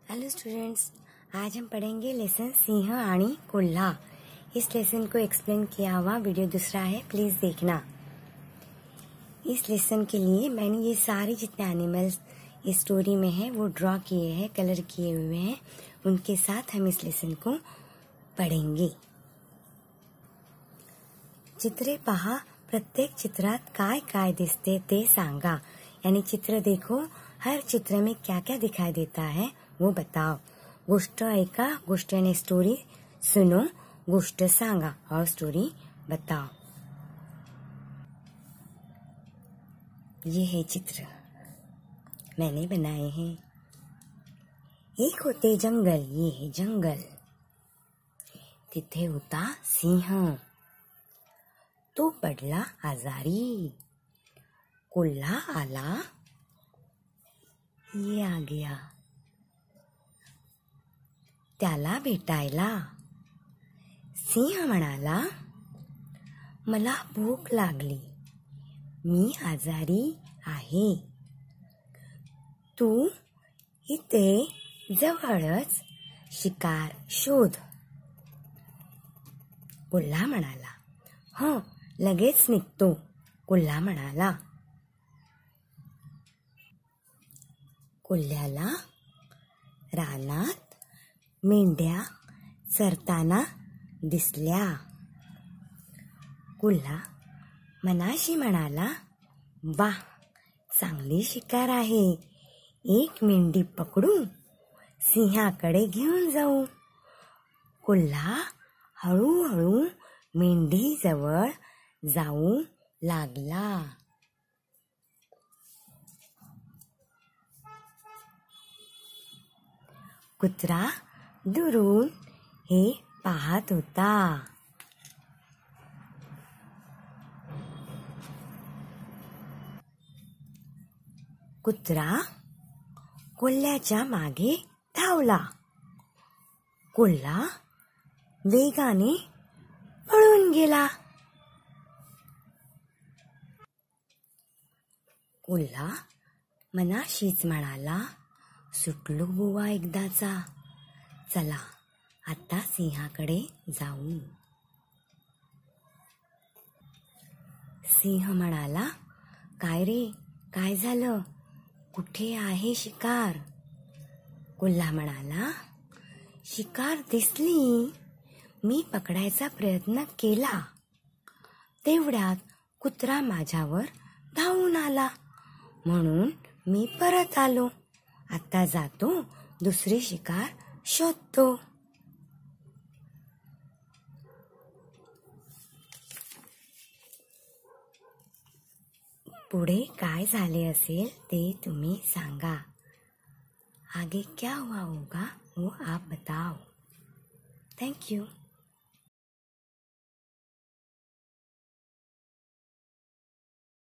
Hello students, आज हम पढ़ेंगे lesson सिंह आणि कोल्हा। इस लेसन को एक्सप्लेन किया हुआ वीडियो दूसरा है, प्लीज देखना। इस लेसन के लिए मैंने ये सारे जितने एनिमल्स इस स्टोरी में है वो ड्रॉ किए हैं, कलर किए हुए हैं। उनके साथ हम इस लेसन को पढ़ेंगे। चित्रे पहा, प्रत्येक चित्रात काय काय दिसते ते सांगा। यानी चित्र देखो, हर चित्र में क्या क्या दिखाई देता है वो बताओ। गोष्ट ऐका, गोष्ट यानी स्टोरी सुनो, गोष्ट सांगा और स्टोरी बताओ। ये है चित्र मैंने बनाए हैं। एक होते जंगल, ये है जंगल। तिथे होता सिंह, तो पडला आजारी। कोल्हा आला, ये आ गया त्याला भेटायला। सिंह म्हणाला, मला भूक लागली, मी आजारी आहे, तू इथे जवळच शिकार शोध। कोल्हा म्हणाला, हो लगेच निघतो। कोल्हा म्हणाला, कोल्ह्याला रानात मेंढ्या चरताना दिसल्या। कोल्हा मनाशी म्हणाला, वाह चांगली शिकार आहे, एक मेंढी पकडू सिंहाकडे घेऊन जाऊ। कोल्हा हळूहळू मेंढी जवळ जाऊ लागला। कुत्रा दुरून हे पाहत होता। कुत्रा कोल्ह्याच्या मागे धावला। कोल्हा वेगाने पळून गेला। कोल्हा मनाशीच म्हणाला, सुटलो बुवा एकदाचा, चला आता सिंहाकडे जाऊ। सिंह म्हणाला, काय रे काय झालं, कुठे आहे शिकार? कोल्हा म्हणाला, शिकार दिसली, मी पकडायचा प्रयत्न केला, तेवढ्यात कुत्रा माझ्यावर धावून आला, म्हणून मी परत आलो। आता जातो दुसरी शिकार शोधतो। पुढे काय झाले असेल ते तुम्ही सांगा। आगे क्या हुआ होगा वो आप बताओ। Thank you.